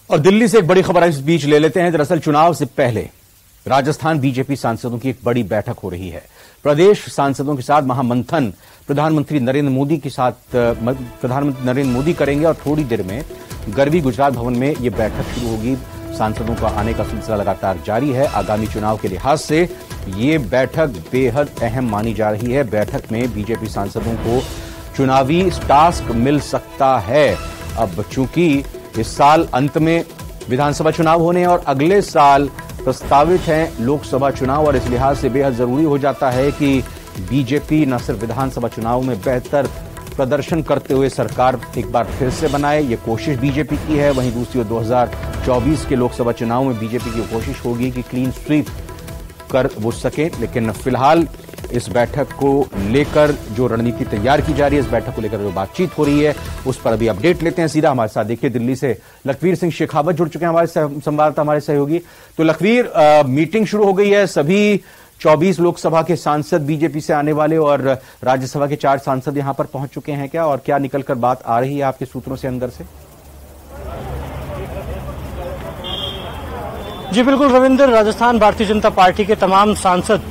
और दिल्ली से एक बड़ी खबर इस बीच ले लेते हैं। दरअसल चुनाव से पहले राजस्थान बीजेपी सांसदों की एक बड़ी बैठक हो रही है। प्रदेश सांसदों के साथ महामंथन प्रधानमंत्री नरेंद्र मोदी करेंगे और थोड़ी देर में गरवी गुजरात भवन में यह बैठक शुरू होगी। सांसदों का आने का सिलसिला लगातार जारी है। आगामी चुनाव के लिहाज से ये बैठक बेहद अहम मानी जा रही है। बैठक में बीजेपी सांसदों को चुनावी टास्क मिल सकता है। अब चूंकि इस साल अंत में विधानसभा चुनाव होने और अगले साल प्रस्तावित हैं लोकसभा चुनाव, और इस लिहाज से बेहद जरूरी हो जाता है कि बीजेपी न सिर्फ विधानसभा चुनाव में बेहतर प्रदर्शन करते हुए सरकार एक बार फिर से बनाए, ये कोशिश बीजेपी की है। वहीं दूसरी ओर 2024 के लोकसभा चुनाव में बीजेपी की कोशिश होगी कि क्लीन स्वीप कर वो सके। लेकिन फिलहाल इस बैठक को लेकर जो रणनीति तैयार की जा रही है, इस बैठक को लेकर जो बातचीत हो रही है, उस पर अभी अपडेट लेते हैं। सीधा हमारे साथ देखिए दिल्ली से लखवीर सिंह शेखावत जुड़ चुके हैं, हमारे संवाददाता, हमारे सहयोगी। तो लखवीर, मीटिंग शुरू हो गई है। सभी 24 लोकसभा के सांसद बीजेपी से आने वाले और राज्यसभा के 4 सांसद यहां पर पहुंच चुके हैं क्या, और क्या निकलकर बात आ रही है आपके सूत्रों से अंदर से? जी बिल्कुल रविंद्र, राजस्थान भारतीय जनता पार्टी के तमाम सांसद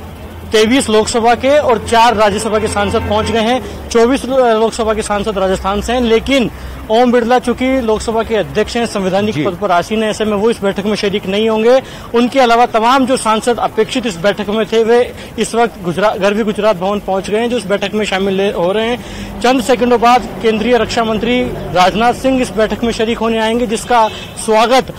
23 लोकसभा के और 4 राज्यसभा के सांसद पहुंच गए हैं। 24 लोकसभा के सांसद राजस्थान से हैं, लेकिन ओम बिरला चूंकि लोकसभा के अध्यक्ष हैं, संवैधानिक पद पर आसीन है, ऐसे में वो इस बैठक में शरीक नहीं होंगे। उनके अलावा तमाम जो सांसद अपेक्षित इस बैठक में थे वे इस वक्त गरवी गुजरात भवन पहुंच गए हैं, जो इस बैठक में शामिल हो रहे हैं। चंद सेकंडों बाद केंद्रीय रक्षा मंत्री राजनाथ सिंह इस बैठक में शरीक होने आएंगे, जिसका स्वागत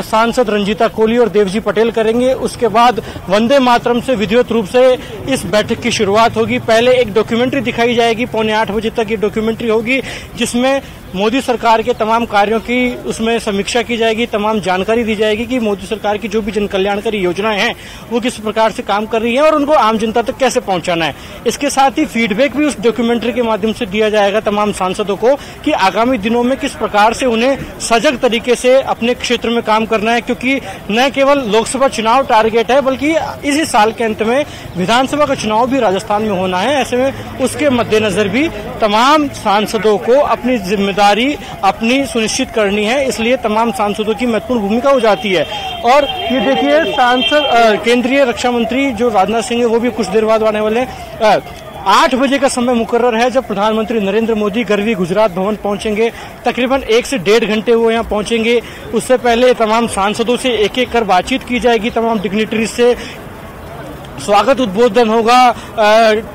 सांसद रंजीता कोली और देवजी पटेल करेंगे। उसके बाद वंदे मातरम से विधिवत रूप से इस बैठक की शुरुआत होगी। पहले एक डॉक्यूमेंट्री दिखाई जाएगी, 7:45 बजे तक ये डॉक्यूमेंट्री होगी, जिसमें मोदी सरकार के तमाम कार्यों की उसमें समीक्षा की जाएगी, तमाम जानकारी दी जाएगी कि मोदी सरकार की जो भी जन कल्याणकारी योजनाएं हैं वो किस प्रकार से काम कर रही है और उनको आम जनता तक कैसे पहुंचाना है। इसके साथ ही फीडबैक भी उस डॉक्यूमेंट्री के माध्यम से दिया जाएगा तमाम सांसदों को कि आगामी दिनों में किस प्रकार से उन्हें सजग तरीके से अपने क्षेत्र में काम करना है, क्योंकि न केवल लोकसभा चुनाव टारगेट है बल्कि इसी साल के अंत में विधानसभा का चुनाव भी राजस्थान में होना है। ऐसे में उसके मद्देनजर भी तमाम सांसदों को अपनी जिम्मेदारी अपनी सुनिश्चित करनी है, इसलिए तमाम सांसदों की महत्वपूर्ण भूमिका हो जाती है। और ये देखिए सांसद केंद्रीय रक्षा मंत्री जो राजनाथ सिंह है वो भी कुछ देर बाद आने वाले हैं। 8 बजे का समय मुकर्रर है जब प्रधानमंत्री नरेंद्र मोदी गरवी गुजरात भवन पहुंचेंगे। तकरीबन 1 से 1.5 घंटे वो यहाँ पहुंचेंगे। उससे पहले तमाम सांसदों से एक-एक कर बातचीत की जाएगी, तमाम डिग्निटरीज से स्वागत उद्बोधन होगा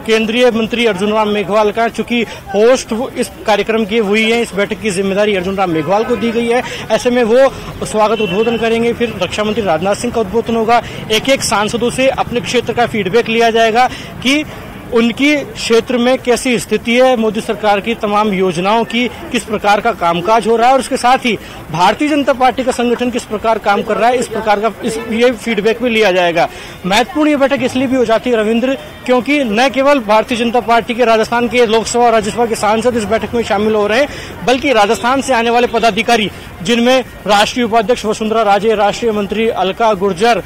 केंद्रीय मंत्री अर्जुन राम मेघवाल का। चूंकि होस्ट इस कार्यक्रम की हुई है, इस बैठक की जिम्मेदारी अर्जुन राम मेघवाल को दी गई है, ऐसे में वो स्वागत उद्बोधन करेंगे। फिर रक्षा मंत्री राजनाथ सिंह का उद्बोधन होगा। एक-एक सांसदों से अपने क्षेत्र का फीडबैक लिया जाएगा कि उनकी क्षेत्र में कैसी स्थिति है, मोदी सरकार की तमाम योजनाओं की किस प्रकार का कामकाज हो रहा है, और उसके साथ ही भारतीय जनता पार्टी का संगठन किस प्रकार काम कर रहा है, इस प्रकार का ये फीडबैक भी लिया जाएगा। महत्वपूर्ण ये बैठक इसलिए भी हो जाती है रविंद्र, क्योंकि न केवल भारतीय जनता पार्टी के राजस्थान के लोकसभा और राज्यसभा के सांसद इस बैठक में शामिल हो रहे हैं, बल्कि राजस्थान से आने वाले पदाधिकारी, जिनमें राष्ट्रीय उपाध्यक्ष वसुंधरा राजे, राष्ट्रीय मंत्री अलका गुर्जर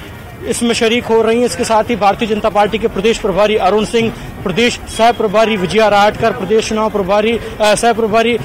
इसमें शरीक हो रही हैं। इसके साथ ही भारतीय जनता पार्टी के प्रदेश प्रभारी अरुण सिंह, प्रदेश सह प्रभारी विजया राहटकर, प्रदेश चुनाव प्रभारी सह प्रभारी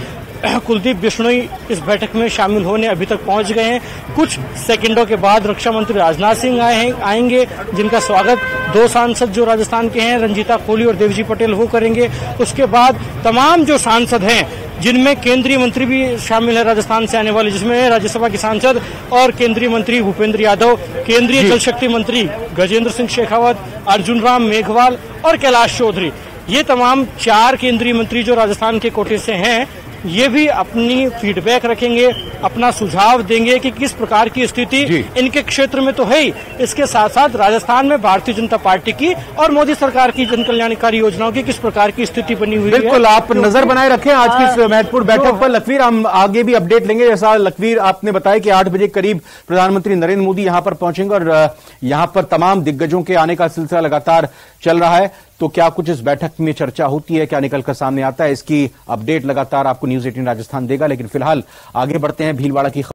कुलदीप बिश्नोई इस बैठक में शामिल होने अभी तक पहुंच गए हैं। कुछ सेकंडों के बाद रक्षा मंत्री राजनाथ सिंह आएंगे, जिनका स्वागत 2 सांसद जो राजस्थान के हैं, रंजीता कोली और देवजी पटेल, वो करेंगे। उसके बाद तमाम जो सांसद हैं, जिनमें केंद्रीय मंत्री भी शामिल है राजस्थान से आने वाले, जिसमें राज्यसभा के सांसद और केंद्रीय मंत्री भूपेंद्र यादव, केंद्रीय जल शक्ति मंत्री गजेंद्र सिंह शेखावत, अर्जुन राम मेघवाल और कैलाश चौधरी, ये तमाम 4 केंद्रीय मंत्री जो राजस्थान के कोटे से हैं, ये भी अपनी फीडबैक रखेंगे, अपना सुझाव देंगे कि किस प्रकार की स्थिति इनके क्षेत्र में तो है ही, इसके साथ साथ राजस्थान में भारतीय जनता पार्टी की और मोदी सरकार की जन कल्याणकारी योजनाओं की किस प्रकार की स्थिति बनी हुई है। बिल्कुल, आप नजर बनाए रखें आज की इस महत्वपूर्ण बैठक पर। लखवीर, हम आगे भी अपडेट लेंगे। जैसा लखवीर आपने बताया कि 8 बजे करीब प्रधानमंत्री नरेंद्र मोदी यहां पर पहुंचेंगे और यहां पर तमाम दिग्गजों के आने का सिलसिला लगातार चल रहा है। तो क्या कुछ इस बैठक में चर्चा होती है, क्या निकलकर सामने आता है, इसकी अपडेट लगातार आपको न्यूज़ 18 राजस्थान देगा। लेकिन फिलहाल आगे बढ़ते हैं भीलवाड़ा की